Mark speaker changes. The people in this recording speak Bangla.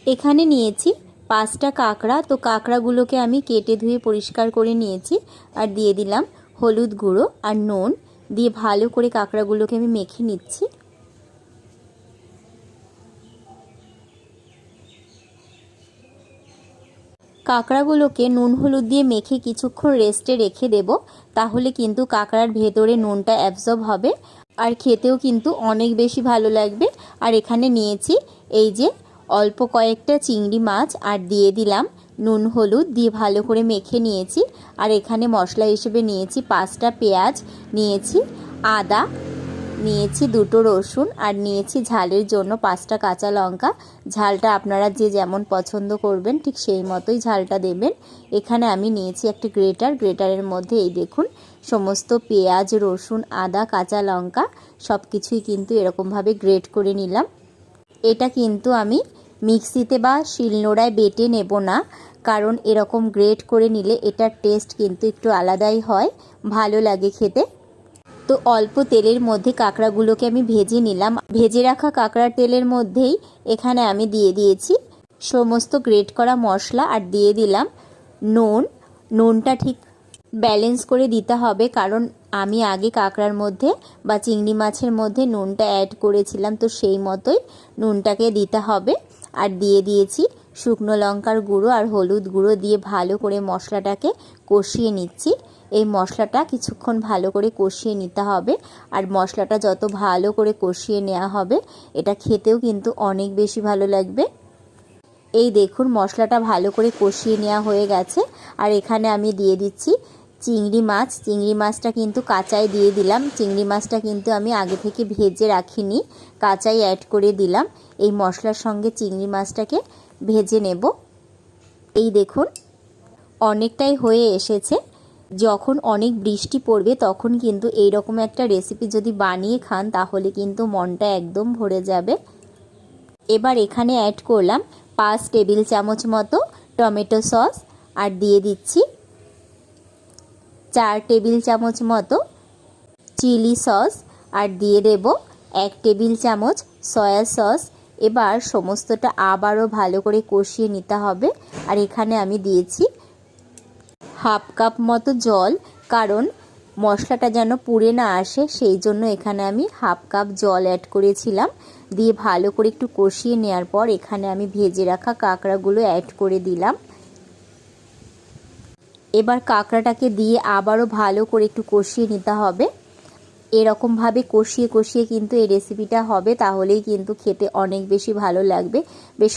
Speaker 1: এখানে নিয়েছি 5টা কাঁকড়া। তো কাঁকড়াগুলোকে আমি কেটে ধুয়ে পরিষ্কার করে নিয়েছি আর দিয়ে দিলাম হলুদ গুঁড়ো আর নুন দিয়ে ভালো করে কাঁকড়াগুলোকে আমি মেখে নিচ্ছি। কাঁকড়াগুলোকে নুন হলুদ দিয়ে মেখে কিছুক্ষণ রেস্টে রেখে দেব, তাহলে কিন্তু কাঁকড়ার ভেতরে নুনটা অ্যাবজর্ব হবে আর খেতেও কিন্তু অনেক বেশি ভালো লাগবে। আর এখানে নিয়েছি এই যে অল্প কয়েকটা চিংড়ি মাছ আর দিয়ে দিলাম নুন হলুদ দিয়ে ভালো করে মেখে নিয়েছি। আর এখানে মশলা হিসেবে নিয়েছি 5টা পেঁয়াজ, নিয়েছি আদা, নিয়েছি 2টো রসুন আর নিয়েছি ঝালের জন্য 5টা কাঁচা লঙ্কা। ঝালটা আপনারা যে যেমন পছন্দ করবেন ঠিক সেই মতোই ঝালটা দেবেন। এখানে আমি নিয়েছি একটা গ্রেটারের মধ্যে এই দেখুন সমস্ত পেঁয়াজ, রসুন, আদা, কাঁচা লঙ্কা সব কিছুই কিন্তু এরকমভাবে গ্রেট করে নিলাম। এটা কিন্তু আমি মিক্সিতে বা শিলনোড়ায় বেটে নেব না, কারণ এরকম গ্রেট করে নিলে এটার টেস্ট কিন্তু একটু আলাদাই হয়, ভালো লাগে খেতে। তো অল্প তেলের মধ্যে কাঁকড়াগুলোকে আমি ভেজে নিলাম। ভেজে রাখা কাঁকড়ার তেলের মধ্যেই এখানে আমি দিয়ে দিয়েছি সমস্ত গ্রেট করা মশলা আর দিয়ে দিলাম নুন। নুনটা ঠিক ব্যালেন্স করে দিতে হবে, কারণ আমি আগে কাঁকড়ার মধ্যে বা চিংড়ি মাছের মধ্যে নুনটা অ্যাড করেছিলাম, তো সেই মতোই নুনটাকে দিতে হবে। আর দিয়ে দিয়েছি শুকনো লঙ্কার গুঁড়ো আর হলুদ গুঁড়ো দিয়ে ভালো করে মশলাটাকে কষিয়ে নিচ্ছি। এই মশলাটা কিছুক্ষণ ভালো করে কষিয়ে নিতে হবে, আর মশলাটা যত ভালো করে কষিয়ে নেওয়া হবে এটা খেতেও কিন্তু অনেক বেশি ভালো লাগবে। এই দেখুন মশলাটা ভালো করে কষিয়ে নেওয়া হয়ে গেছে। আর এখানে আমি দিয়ে দিচ্ছি চিংড়ি মাছ। চিংড়ি মাছটা কিন্তু কাঁচাই দিয়ে দিলাম, চিংড়ি মাছটা কিন্তু আমি আগে থেকে ভেজে রাখিনি, কাঁচাই অ্যাড করে দিলাম। এই মশলার সঙ্গে চিংড়ি মাছটাকে ভেজে নেব। এই দেখুন অনেকটাই হয়ে এসেছে। যখন অনেক বৃষ্টি পড়বে তখন কিন্তু এই রকম একটা রেসিপি যদি বানিয়ে খান তাহলে কিন্তু মনটা একদম ভরে যাবে। এবার এখানে অ্যাড করলাম 5 টেবিল চামচ মতো টমেটো সস আর দিয়ে দিচ্ছি 4 টেবিল চামচ মতো চিলি সস আর দিয়ে দেব 1 টেবিল চামচ সয়া সস। এবার সমস্তটা আবারও ভালো করে কষিয়ে নিতে হবে। আর এখানে আমি দিয়েছি হাফ কাপ মতো জল, কারণ মশলাটা যেন পুড়ে না আসে সেই জন্য এখানে আমি হাফ কাপ জল অ্যাড করেছিলাম। দিয়ে ভালো করে একটু কষিয়ে নেওয়ার পর এখানে আমি ভেজে রাখা কাঁকড়াগুলো অ্যাড করে দিলাম। এবার কাঁকড়াটাকে দিয়ে আবারও ভালো করে একটু কষিয়ে নিতে হবে। এরকমভাবে কষিয়ে কষিয়ে কিন্তু এই রেসিপিটা হবে, তাহলেই কিন্তু খেতে অনেক বেশি ভালো লাগবে। বেশ